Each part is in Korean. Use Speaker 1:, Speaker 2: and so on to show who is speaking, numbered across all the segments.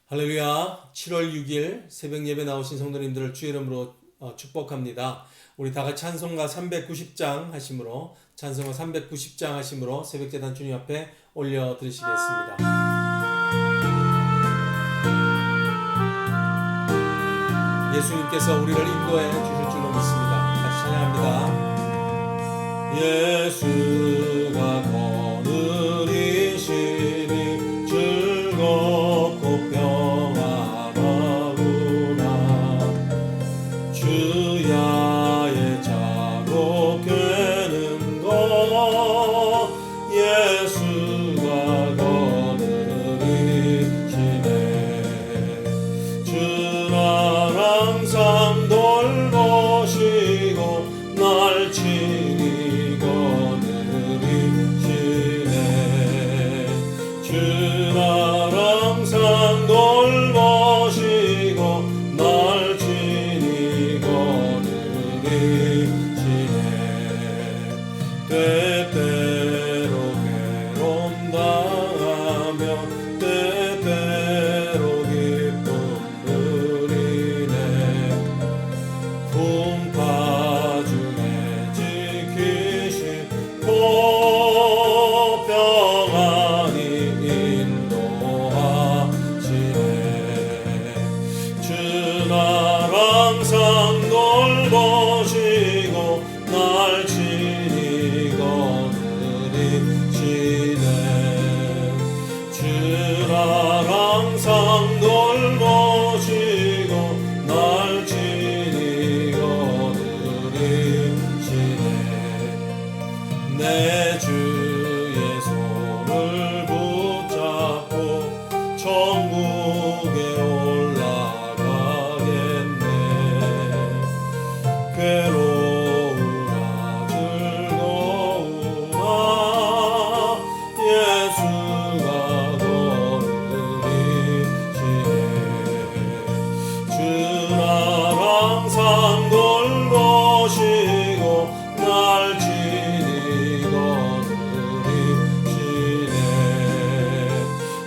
Speaker 1: 할렐루야. 7월 6일 새벽 예배 나오신 성도님들을 주의 이름으로 축복합니다. 우리 다 같이 찬송가 390장 하심으로 새벽 제단 주님 앞에 올려 드리시겠습니다. 예수님께서 우리를 인도해 주실 줄로 믿습니다. 같이 찬양합니다. 예수가 거느리시니 즐겁고 평안하구나. 주야의 자고 되는 것 예수가 거느리시네. 주를 항상 돌보시고 날 친히 거느리시네. 주를 항상 돌보시고 날 친히 거느리시네. 때때로 괴로움 당하며 때때로 기쁨 누리네. 풍파 중에 지키시고 평안히 인도하시네. 주 날 항상 돌보시고 날 친히 거느리시네. 주 날 항상 돌보시고 날 친히 거느리시네. 내 주의 손을 붙잡고 천국에 올라가겠네. 괴로우나 즐거우나 예수가 거느리시네. 주 날 항상 돌보시고 날 친히 거느리시네.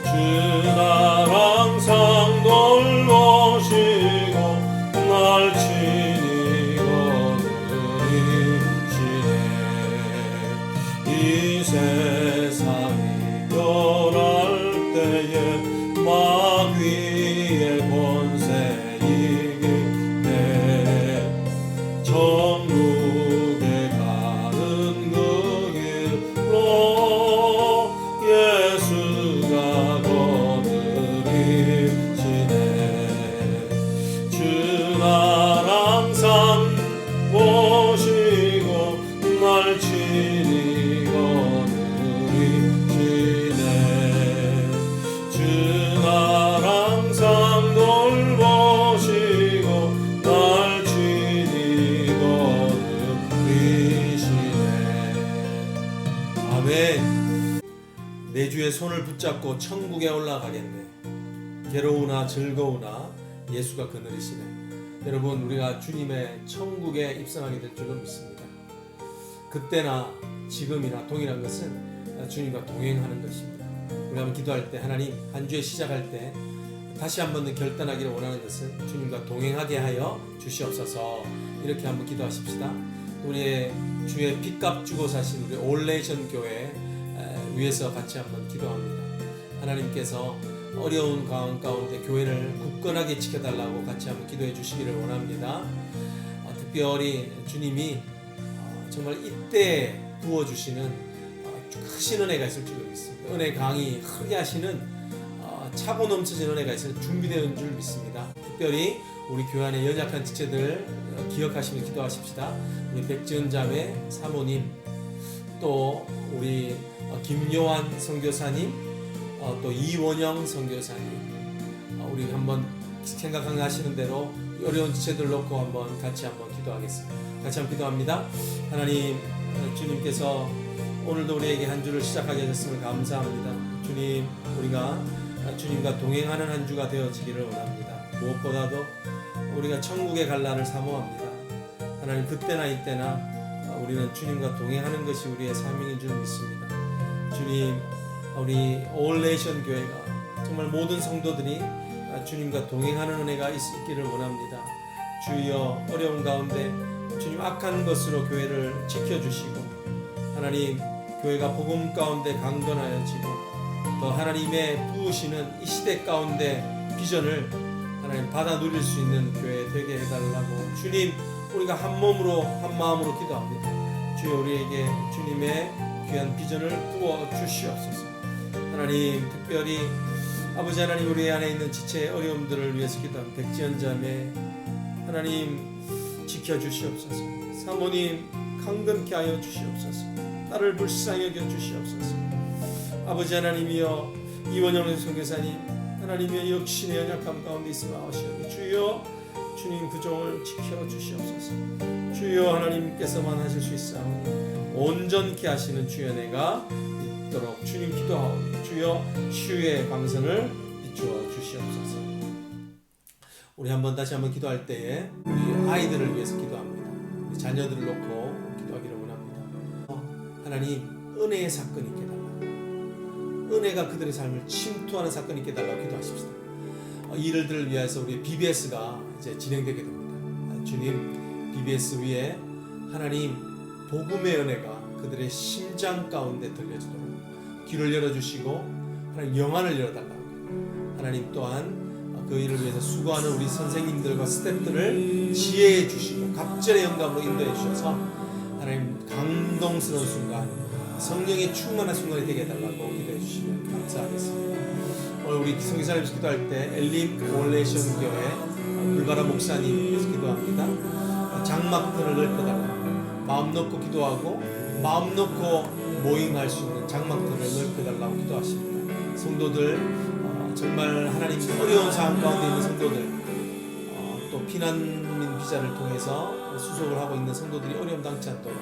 Speaker 1: 주 날 항상 돌보시고 날 친히 거느리시네. 이 세상이 변할 때에 마귀의 권세 이기네. 천국에 가는 그 길로 예수가 거느리시네. 주 날 항상 보시고 날 친히 거느리시네. 주 날 항상 돌보시고 날 친히 거느리시네. 아멘. 내 주의 손을 붙잡고 천국에 올라가겠네. 괴로우나 즐거우나 예수가 거느리시네. 여러분, 우리가 주님의 천국에 입성하게 될 줄로 믿습니다. 그때나 지금이나 동일한 것은 주님과 동행하는 것입니다. 우리가 한번 기도할 때, 하나님, 한 주에 시작할 때 다시 한번 더 결단하기를 원하는 것은 주님과 동행하게 하여 주시옵소서. 이렇게 한번 기도하십시다. 우리의 주의 핏값 주고 사신 우리 올레이션 교회 위해서 같이 한번 기도합니다. 하나님께서 어려운 상황 가운데 교회를 굳건하게 지켜달라고 같이 한번 기도해 주시기를 원합니다. 특별히 주님이 정말 이때 부어주시는 크신 은혜가 있을 줄로 믿습니다. 은혜 강이 크게 하시는 차고 넘쳐진 은혜가 있을 준비되어 줄 믿습니다. 특별히 우리 교회 안에 연약한 지체들 기억하시며 기도하십시다. 우리 백지은 자매 사모님, 또 우리 김요한 선교사님, 또 이원영 선교사님, 우리 한번 생각하시는 대로 어려운 지체들 놓고 한번 같이 한번 기도하겠습니다. 같이 한번 기도합니다. 하나님, 주님께서 오늘도 우리에게 한 주를 시작하게 하셨음을 감사합니다. 주님, 우리가 주님과 동행하는 한 주가 되어지기를 원합니다. 무엇보다도 우리가 천국에 갈 날을 사모합니다. 하나님, 그때나 이때나 우리는 주님과 동행하는 것이 우리의 사명인 줄 믿습니다. 주님, 우리 올레이션 교회가 정말 모든 성도들이 주님과 동행하는 은혜가 있기를 원합니다. 주여 어려운 가운데 주님 악한 것으로 교회를 지켜주시고 하나님 교회가 복음 가운데 강건하여지고 더 하나님의 부으시는 이 시대 가운데 비전을 하나님 받아 누릴 수 있는 교회 되게 해달라고 주님 우리가 한 몸으로 한 마음으로 기도합니다. 주여 우리에게 주님의 귀한 비전을 부어 주시옵소서. 하나님 특별히 아버지 하나님 우리 안에 있는 지체의 어려움들을 위해서 기도하는 백지연 자매 하나님 지켜주시옵소서. 사모님 강건케 하여 주시옵소서. 딸을 불쌍히 여겨 주시옵소서. 아버지 하나님이여 이원영 선교사님 하나님의 역신의 연약함 가운데 있으며 아시오니 주여 주님 그 종을 지켜주시옵소서. 주여 하나님께서만 하실 수 있사오니 온전케 하시는 주의 은혜가 있도록 주님 기도하오니 주여 치유의 방선을 비추어 주시옵소서. 우리 다시 한번 기도할 때에 우리 아이들을 위해서 기도합니다. 우리 자녀들을 놓고 기도하기를 원합니다. 하나님 은혜의 사건이 있게 달라. 은혜가 그들의 삶을 침투하는 사건이 있게 달라고 기도하십시다. 이 일들을 위해서 우리 BBS가 이제 진행되게 됩니다. 주님 BBS 위에 하나님 복음의 은혜가 그들의 심장 가운데 들려지도록 귀를 열어주시고 하나님 영안을 열어달라고 하나님 또한 그 일을 위해서 수고하는 우리 선생님들과 스태프들을 지혜해 주시고 갑절의 영감으로 인도해 주셔서 하나님 감동스러운 순간 성령의 충만한 순간이 되게 해달라고 기도해 주시면 감사하겠습니다. 오늘 우리 성기사님께서 기도할 때 엘림 올레이션 교회 불바라 목사님께서 기도합니다. 장막들을 넓혀달라고 마음 놓고 기도하고 마음 놓고 모임할 수 있는 장막들을 넓혀달라고 기도하십니다. 성도들 정말 하나님 어려운 상황 가운데 있는 성도들 또 피난민 비자를 통해서 수속을 하고 있는 성도들이 어려움 당치 않도록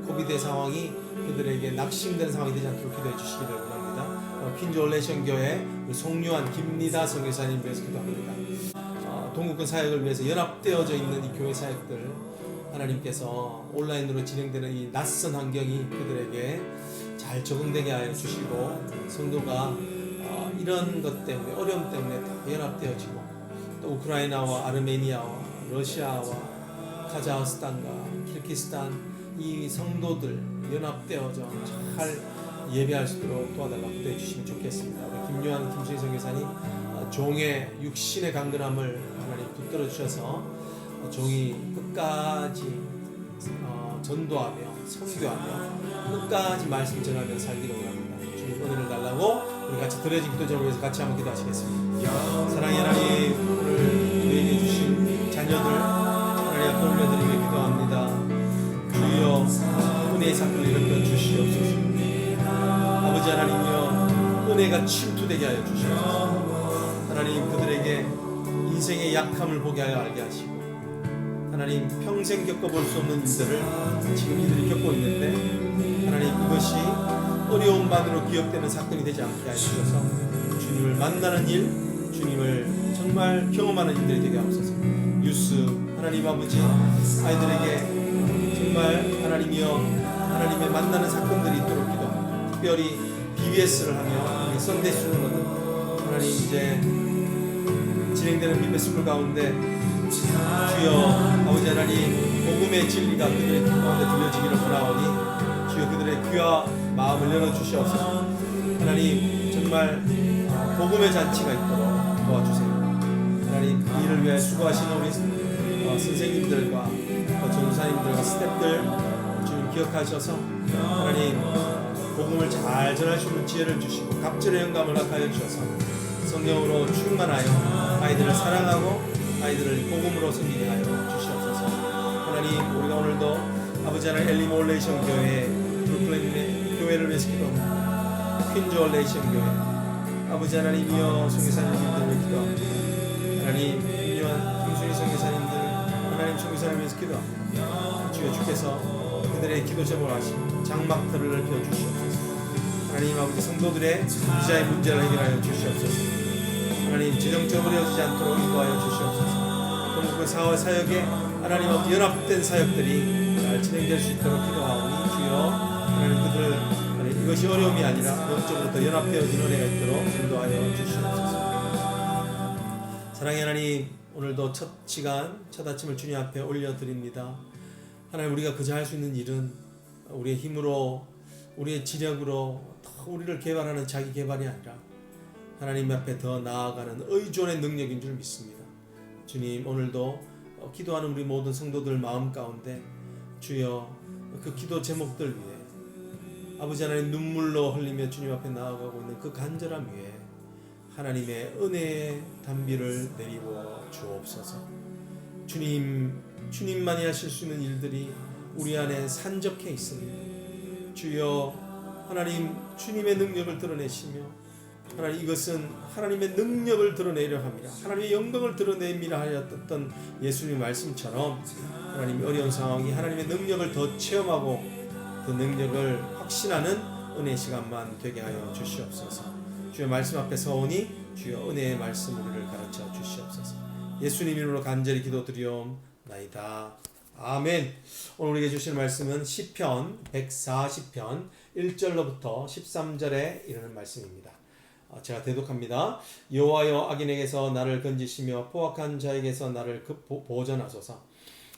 Speaker 1: 코비드의 상황이 그들에게 낙심되는 상황이 되지 않도록 기도해 주시기를 원합니다. 퀸즈 올레이션 교회 송유한 김리다 선교사님 위해서 기도합니다. 동국권 사역을 위해서 연합되어져 있는 이 교회 사역들 하나님께서 온라인으로 진행되는 이 낯선 환경이 그들에게 잘 적응되게 하여 주시고 성도가 이런 것 때문에 어려움 때문에 다 연합되어지고 또 우크라이나와 아르메니아와 러시아와 카자흐스탄과 키르기스탄 이 성도들 연합되어져 잘 예배할 수 있도록 도와달라고 기도해 주시면 좋겠습니다. 우리 김요한 김수희 선교사님 종의 육신의 강건함을 하나님 붙들어 주셔서 종이 끝까지 전도하며 선교하며 끝까지 말씀 전하며 살기를 원합니다. 주님 은혜를 달라고 우리 같이 드려진 기도제를 위해서 같이 한번 기도하시겠습니다. 사랑의 하나님 오늘 우리에게 주신 자녀들 하나님 앞에 올려드리며 기도합니다. 주여 은혜의 사건을 일으켜 주시옵소서. 아버지 하나님이여 은혜가 침투되게 하여 주시옵소서. 하나님 그들에게 인생의 약함을 보게 하여 알게 하시고 하나님 평생 겪어볼 수 없는 일들을 지금 이들이 겪고 있는데 하나님 이것이 어려움만으로 기억되는 사건이 되지 않게 하여 주셔서 주님을 만나는 일 주님을 정말 경험하는 일들이 되게 하옵소서. 뉴스 하나님 아버지 아이들에게 정말 하나님이여 하나님의 만나는 사건들이 있도록 기도합니다. 특별히 BBS를 하며 썬데이 스쿨은 하나님 이제 진행되는 BBS 스쿨 가운데 주여 아버지 하나님 복음의 진리가 그들의 귀 가운데 들려지기를 원하오니 주여 그들의 귀와 마음을 열어주시옵소서. 하나님 정말 복음의 잔치가 있도록 도와주세요. 하나님 이 일을 위해 수고하시는 우리 선생님들과 전도사님들과 스태프들 주님 기억하셔서 하나님 복음을 잘 전할 수 있는 지혜를 주시고 갑절의 영감을 허락하여 주셔서 성령으로 충만하여 아이들을 사랑하고 아이들을 복음으로 섬기게 하여 주시옵소서. 하나님 우리가 오늘도 아버지 하나님 엘림 올레이션 교회 브루클린의 교회를 위해서 기도합니다. 퀸즈 올레이션 교회 아버지 하나님이여 선교사님들을 기도합니다. 하나님 김요한 김순희 선교사님들 하나님 선교사를 위해서 기도합니다. 주여 주께서 그들의 기도 제목을 하시고 장막들을 넓혀 주시옵소서. 하나님 아버지 성도들의 비자의 문제를 해결하여 주시옵소서. 하나님 재정적으로 어려지지 않도록 인도하여 주시옵소서. 동국의 사회 사역에 하나님 아버지 연합된 사역들이 잘 진행될 수 있도록 기도하오니 주여 하나님 그들 이것이 어려움이 아니라 영적으로 더 연합되어지는 은혜가 있도록 인도하여 주시옵소서. 사랑의 하나님, 오늘도 첫 시간, 첫 아침을 주님 앞에 올려드립니다. 하나님, 우리가 그저 할 수 있는 일은 우리의 힘으로, 우리의 지력으로 더 우리를 개발하는 자기 개발이 아니라 하나님 앞에 더 나아가는 의존의 능력인 줄 믿습니다. 주님, 오늘도 기도하는 우리 모든 성도들 마음 가운데 주여 그 기도 제목들 위해 아버지 하나님 눈물로 흘리며 주님 앞에 나아가고 있는 그 간절함 위에 하나님의 은혜의 단비를 내리워 주옵소서. 주님만이 하실 수 있는 일들이 우리 안에 산적해 있습니다. 주여 하나님, 주님의 능력을 드러내시며 하나님, 이것은 하나님의 능력을 드러내려 함이라, 하나님의 영광을 드러내미라 하였던 예수님 말씀처럼 하나님, 어려운 상황이 하나님의 능력을 더 체험하고 그 능력을 확신하는 은혜의 시간만 되게 하여 주시옵소서. 주의 말씀 앞에 서오니 주여 은혜의 말씀 우리를 가르쳐 주시옵소서. 예수님 이름으로 간절히 기도드리옵나이다. 아멘. 오늘 우리에게 주실 말씀은 시편 140편 1절로부터 13절에 이르는 말씀입니다. 제가 대독합니다. 여호와여, 악인에게서 나를 건지시며 포악한 자에게서 나를 보전하소서.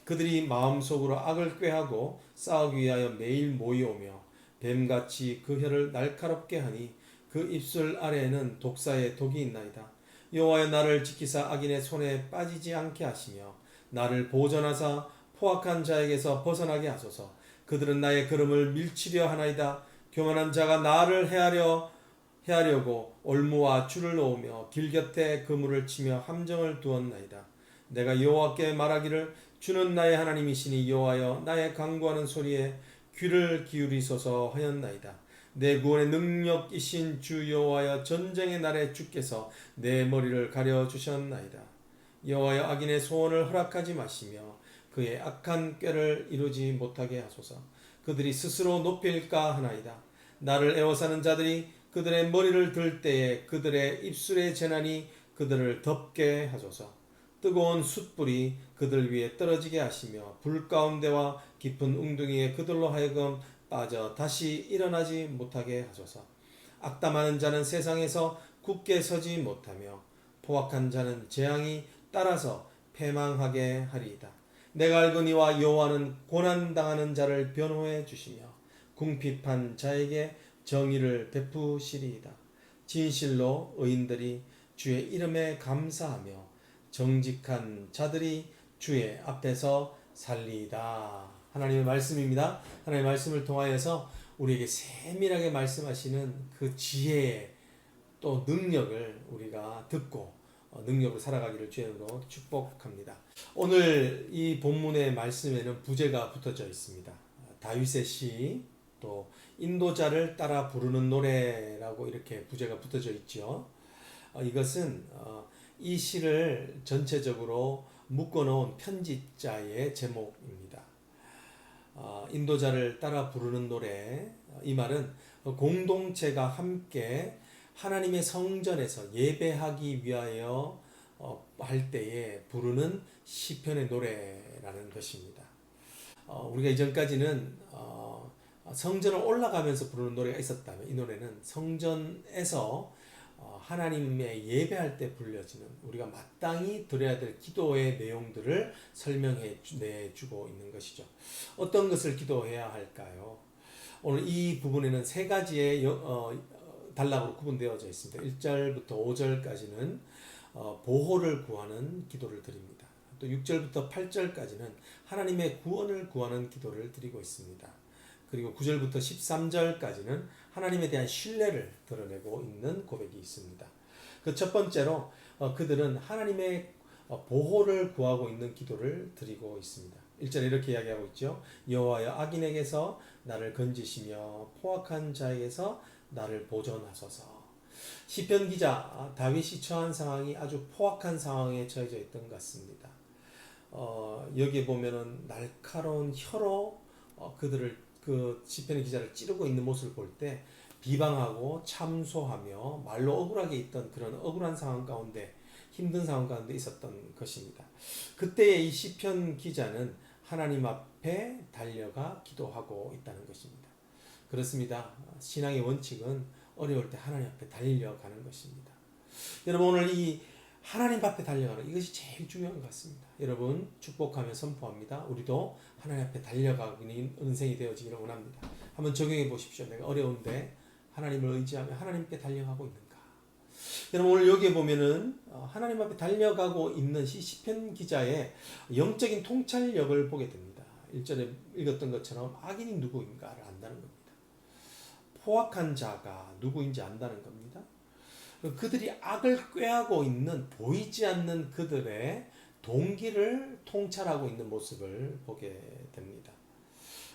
Speaker 1: 그들이 마음속으로 악을 꾀하고 싸우기 위하여 매일 모이오며 뱀같이 그 혀를 날카롭게 하니 그 입술 아래에는 독사의 독이 있나이다. 여호와여, 나를 지키사 악인의 손에 빠지지 않게 하시며 나를 보전하사 포악한 자에게서 벗어나게 하소서. 그들은 나의 걸음을 밀치려 하나이다. 교만한 자가 나를 해하려고 올무와 줄을 놓으며 길 곁에 그물을 치며 함정을 두었나이다. 내가 여호와께 말하기를 주는 나의 하나님이시니 여호와여, 나의 간구하는 소리에 귀를 기울이소서 하였나이다. 내 구원의 능력이신 주 여호와여, 전쟁의 날에 주께서 내 머리를 가려 주셨나이다. 여호와여, 악인의 소원을 허락하지 마시며 그의 악한 꾀를 이루지 못하게 하소서. 그들이 스스로 높일까 하나이다. 나를 애워사는 자들이 그들의 머리를 들 때에 그들의 입술의 재난이 그들을 덮게 하소서. 뜨거운 숯불이 그들 위에 떨어지게 하시며 불 가운데와 깊은 웅덩이에 그들로 하여금 빠져 다시 일어나지 못하게 하소서. 악담하는 자는 세상에서 굳게 서지 못하며 포악한 자는 재앙이 따라서 패망하게 하리이다. 내가 알거니와 여호와는 고난당하는 자를 변호해 주시며 궁핍한 자에게 정의를 베푸시리이다. 진실로 의인들이 주의 이름에 감사하며 정직한 자들이 주의 앞에서 살리이다. 하나님의 말씀입니다. 하나님의 말씀을 통하여서 우리에게 세밀하게 말씀하시는 그 지혜의 또 능력을 우리가 듣고 능력을 살아가기를 주님으로 축복합니다. 오늘 이 본문의 말씀에는 부제가 붙어져 있습니다. 다윗의 시, 또 인도자를 따라 부르는 노래라고 이렇게 부제가 붙어져 있죠. 이것은 이 시를 전체적으로 묶어놓은 편지자의 제목입니다. 인도자를 따라 부르는 노래, 이 말은 공동체가 함께 하나님의 성전에서 예배하기 위하여 할 때에 부르는 시편의 노래라는 것입니다. 우리가 이전까지는 성전을 올라가면서 부르는 노래가 있었다면, 이 노래는 성전에서 하나님의 예배할 때 불려지는, 우리가 마땅히 드려야 될 기도의 내용들을 설명해 내주고 있는 것이죠. 어떤 것을 기도해야 할까요? 오늘 이 부분에는 세 가지의 단락으로 구분되어져 있습니다. 1절부터 5절까지는 보호를 구하는 기도를 드립니다. 또 6절부터 8절까지는 하나님의 구원을 구하는 기도를 드리고 있습니다. 그리고 9절부터 13절까지는 하나님에 대한 신뢰를 드러내고 있는 고백이 있습니다. 그 첫 번째로 그들은 하나님의 보호를 구하고 있는 기도를 드리고 있습니다. 1절에 이렇게 이야기하고 있죠. 여호와여, 악인에게서 나를 건지시며 포악한 자에게서 나를 보존하소서. 시편 기자 다윗이 처한 상황이 아주 포악한 상황에 처해져 있던 것 같습니다. 여기에 보면은 날카로운 혀로 그들을, 그 시편의 기자를 찌르고 있는 모습을 볼 때 비방하고 참소하며 말로 억울하게 있던 그런 억울한 상황 가운데, 힘든 상황 가운데 있었던 것입니다. 그때의 이 시편 기자는 하나님 앞에 달려가 기도하고 있다는 것입니다. 그렇습니다. 신앙의 원칙은 어려울 때 하나님 앞에 달려가는 것입니다. 여러분, 오늘 이 하나님 앞에 달려가는 이것이 제일 중요한 것 같습니다. 여러분 축복하며 선포합니다. 우리도 하나님 앞에 달려가는 인생이 되어지기를 원합니다. 한번 적용해 보십시오. 내가 어려운데 하나님을 의지하며 하나님께 달려가고 있는가? 여러분 오늘 여기에 보면은 하나님 앞에 달려가고 있는 시편 기자의 영적인 통찰력을 보게 됩니다. 1절에 읽었던 것처럼 악인이 누구인가를 안다는 겁니다. 포악한 자가 누구인지 안다는 겁니다. 그들이 악을 꾀하고 있는 보이지 않는 그들의 동기를 통찰하고 있는 모습을 보게 됩니다.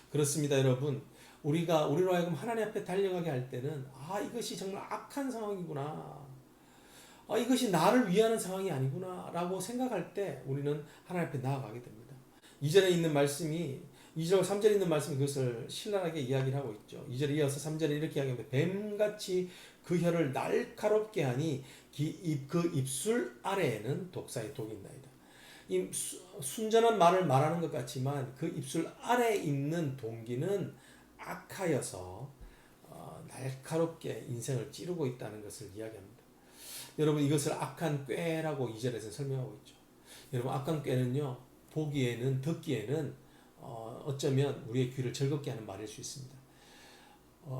Speaker 1: 그렇습니다, 여러분. 우리로 하여금 하나님 앞에 달려가게 할 때는 이것이 정말 악한 상황이구나. 이것이 나를 위하는 상황이 아니구나 라고 생각할 때 우리는 하나님 앞에 나아가게 됩니다. 2절에 있는 말씀이 2절 3절에 있는 말씀이 그것을 신랄하게 이야기를 하고 있죠. 2절에 이어서 3절에 이렇게 이야기합니다. 뱀같이 그 혀를 날카롭게 하니 그 입술 아래에는 독사의 독이 있나이다. 이 순전한 말을 말하는 것 같지만 그 입술 아래에 있는 동기는 악하여서 날카롭게 인생을 찌르고 있다는 것을 이야기합니다. 여러분 이것을 악한 꾀라고 2절에서 설명하고 있죠. 여러분 악한 꾀는요 보기에는 듣기에는 어쩌면 우리의 귀를 즐겁게 하는 말일 수 있습니다.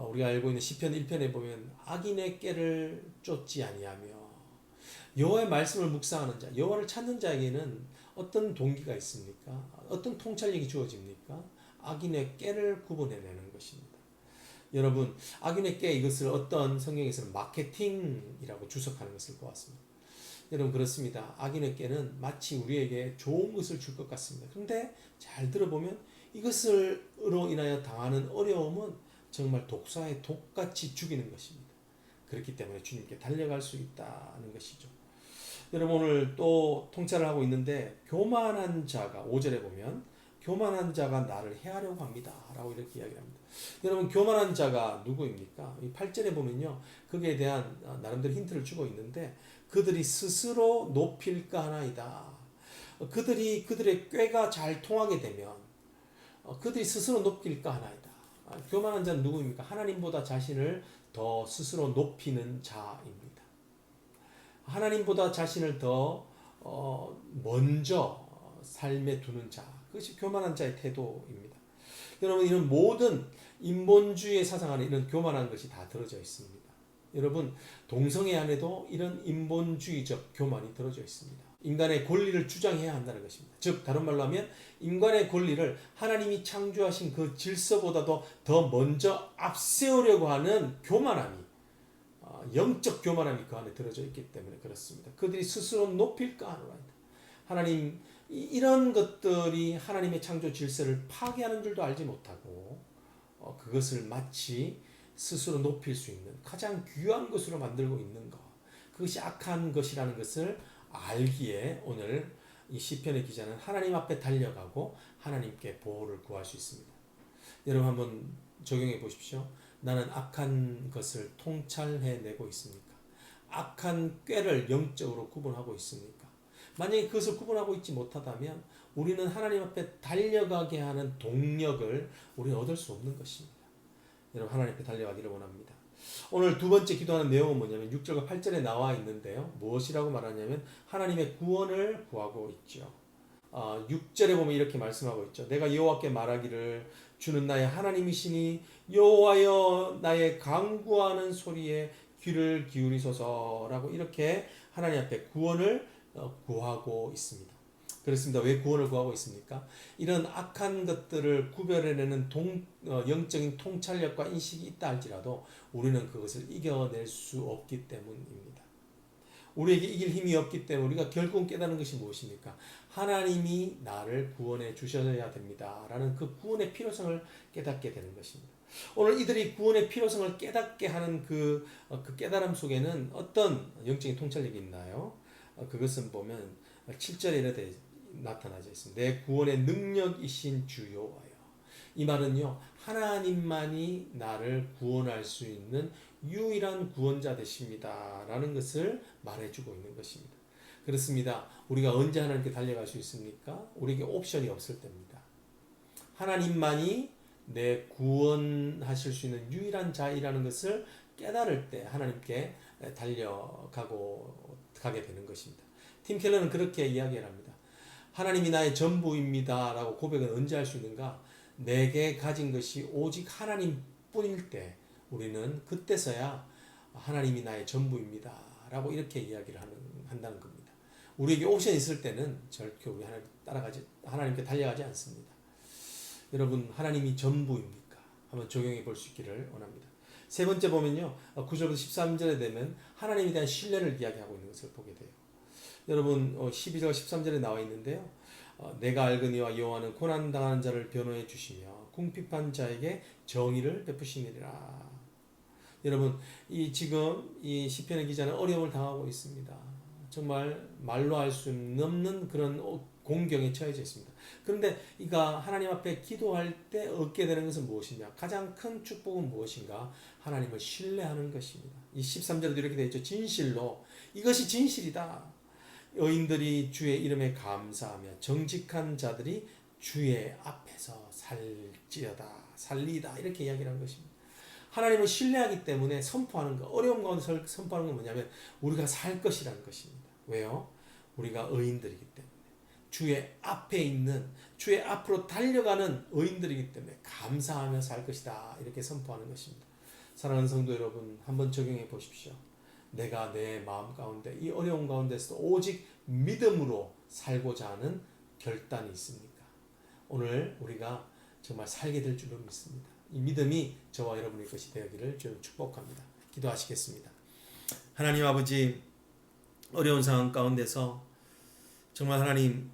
Speaker 1: 우리가 알고 있는 시편 1편에 보면 악인의 꾀를 쫓지 아니하며 여호와의 말씀을 묵상하는 자, 여호와를 찾는 자에게는 어떤 동기가 있습니까? 어떤 통찰력이 주어집니까? 악인의 꾀를 구분해내는 것입니다. 여러분 악인의 꾀 이것을 어떤 성경에서는 마케팅이라고 주석하는 것을 보았습니다. 여러분 그렇습니다. 악인의 꾀는 마치 우리에게 좋은 것을 줄 것 같습니다. 그런데 잘 들어보면 이것으로 인하여 당하는 어려움은 정말 독사의 독같이 죽이는 것입니다. 그렇기 때문에 주님께 달려갈 수 있다는 것이죠. 여러분 오늘 또 통찰을 하고 있는데 교만한 자가 5절에 보면 교만한 자가 나를 해하려고 합니다 라고 이렇게 이야기합니다. 여러분 교만한 자가 누구입니까? 이 8절에 보면요 거기에 대한 나름대로 힌트를 주고 있는데 그들이 스스로 높일까 하나이다. 그들의 꾀가 잘 통하게 되면 그들이 스스로 높일까 하나이다. 교만한 자는 누구입니까? 하나님보다 자신을 더 스스로 높이는 자입니다. 하나님보다 자신을 더 먼저 삶에 두는 자. 그것이 교만한 자의 태도입니다. 여러분 이런 모든 인본주의의 사상 안에 이런 교만한 것이 다 들어져 있습니다. 여러분 동성애 안에도 이런 인본주의적 교만이 들어져 있습니다. 인간의 권리를 주장해야 한다는 것입니다. 즉 다른 말로 하면 인간의 권리를 하나님이 창조하신 그 질서보다도 더 먼저 앞세우려고 하는 교만함이 영적 교만함이 그 안에 들어져 있기 때문에 그렇습니다. 그들이 스스로 높일까 하노라이다. 하나님 이런 것들이 하나님의 창조 질서를 파괴하는 줄도 알지 못하고 그것을 마치 스스로 높일 수 있는 가장 귀한 것으로 만들고 있는 것, 그것이 악한 것이라는 것을 알기에 오늘 이 시편의 기자는 하나님 앞에 달려가고 하나님께 보호를 구할 수 있습니다. 여러분 한번 적용해 보십시오. 나는 악한 것을 통찰해내고 있습니까? 악한 꾀를 영적으로 구분하고 있습니까? 만약에 그것을 구분하고 있지 못하다면 우리는 하나님 앞에 달려가게 하는 동력을 우리는 얻을 수 없는 것입니다. 여러분 하나님 앞에 달려가기를 원합니다. 오늘 두 번째 기도하는 내용은 뭐냐면 6절과 8절에 나와 있는데요. 무엇이라고 말하냐면 하나님의 구원을 구하고 있죠. 6절에 보면 이렇게 말씀하고 있죠. 내가 여호와께 말하기를 주는 나의 하나님이시니 여호와여 나의 간구하는 소리에 귀를 기울이소서라고 이렇게 하나님 앞에 구원을 구하고 있습니다. 그렇습니다. 왜 구원을 구하고 있습니까? 이런 악한 것들을 구별해내는 영적인 통찰력과 인식이 있다 할지라도 우리는 그것을 이겨낼 수 없기 때문입니다. 우리에게 이길 힘이 없기 때문에 우리가 결국 깨닫는 것이 무엇입니까? 하나님이 나를 구원해 주셔야 됩니다. 라는 그 구원의 필요성을 깨닫게 되는 것입니다. 오늘 이들이 구원의 필요성을 깨닫게 하는 그 깨달음 속에는 어떤 영적인 통찰력이 있나요? 그것은 보면 7절에 이렇게 나타나져 있습니다. 내 구원의 능력이신 주 여호와여. 이 말은요, 하나님만이 나를 구원할 수 있는 유일한 구원자 되십니다. 라는 것을 말해주고 있는 것입니다. 그렇습니다. 우리가 언제 하나님께 달려갈 수 있습니까? 우리에게 옵션이 없을 때입니다. 하나님만이 내 구원하실 수 있는 유일한 자이라는 것을 깨달을 때 하나님께 달려가게 되는 것입니다. 팀 켈러는 그렇게 이야기를 합니다. 하나님이 나의 전부입니다 라고 고백은 언제 할 수 있는가? 내게 가진 것이 오직 하나님뿐일 때 우리는 그때서야 하나님이 나의 전부입니다 라고 이렇게 이야기를 한다는 겁니다. 우리에게 옵션이 있을 때는 절대 우리 하나님께 달려가지 않습니다. 여러분, 하나님이 전부입니까? 한번 적용해 볼 수 있기를 원합니다. 세 번째 보면요, 9절부터 13절에 되면 하나님에 대한 신뢰를 이야기하고 있는 것을 보게 돼요. 여러분, 12절 13절에 나와 있는데요, 내가 알거니와 여호와는 고난당하는 자를 변호해 주시며 궁핍한 자에게 정의를 베푸시니라. 여러분, 지금 이 시편의 기자는 어려움을 당하고 있습니다. 정말 말로 할 수 없는 그런 공경에 처해져 있습니다. 그런데 이가 하나님 앞에 기도할 때 얻게 되는 것은 무엇이냐? 가장 큰 축복은 무엇인가? 하나님을 신뢰하는 것입니다. 이 13절에도 이렇게 되어 있죠. 진실로. 이것이 진실이다. 의인들이 주의 이름에 감사하며 정직한 자들이 주의 앞에서 살리다 이렇게 이야기를 한 것입니다. 하나님을 신뢰하기 때문에 선포하는 것, 어려운 가운데 선포하는 건 뭐냐면 우리가 살 것이라는 것입니다. 왜요? 우리가 의인들이기 때문에, 주의 앞에 있는, 주의 앞으로 달려가는 의인들이기 때문에 감사하며 살 것이다 이렇게 선포하는 것입니다. 사랑하는 성도 여러분, 한번 적용해 보십시오. 내가 내 마음 가운데 이 어려운 가운데서도 오직 믿음으로 살고자 하는 결단이 있습니까? 오늘 우리가 정말 살게 될 줄로 믿습니다. 이 믿음이 저와 여러분의 것이 되기를 주님 축복합니다. 기도하시겠습니다. 하나님 아버지, 어려운 상황 가운데서 정말 하나님,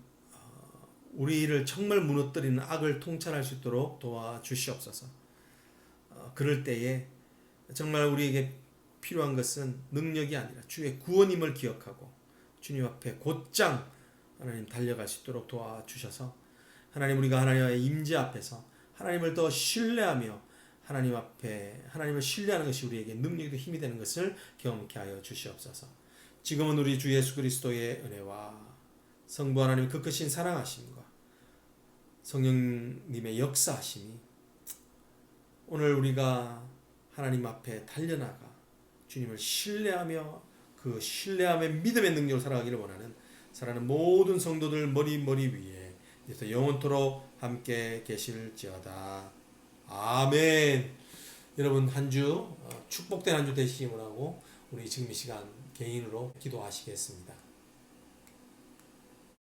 Speaker 1: 우리를 정말 무너뜨리는 악을 통찰할 수 있도록 도와주시옵소서. 그럴 때에 정말 우리에게 필요한 것은 능력이 아니라 주의 구원임을 기억하고 주님 앞에 곧장 하나님 달려갈 수 있도록 도와주셔서 하나님, 우리가 하나님의 임재 앞에서 하나님을 더 신뢰하며 하나님 앞에 하나님을 신뢰하는 것이 우리에게 능력이고 힘이 되는 것을 경험케 하여 주시옵소서. 지금은 우리 주 예수 그리스도의 은혜와 성부 하나님의 그 크신 사랑하심과 성령님의 역사하심이 오늘 우리가 하나님 앞에 달려나가 주님을 신뢰하며 그 신뢰함의 믿음의 능력을 살아가기를 원하는 사랑하는 모든 성도들 머리 위에 이제부터 영원토록 함께 계실지어다. 아멘. 여러분, 한 주 축복된 한 주 되시기 원하고 우리 지금 이 시간 개인으로 기도하시겠습니다.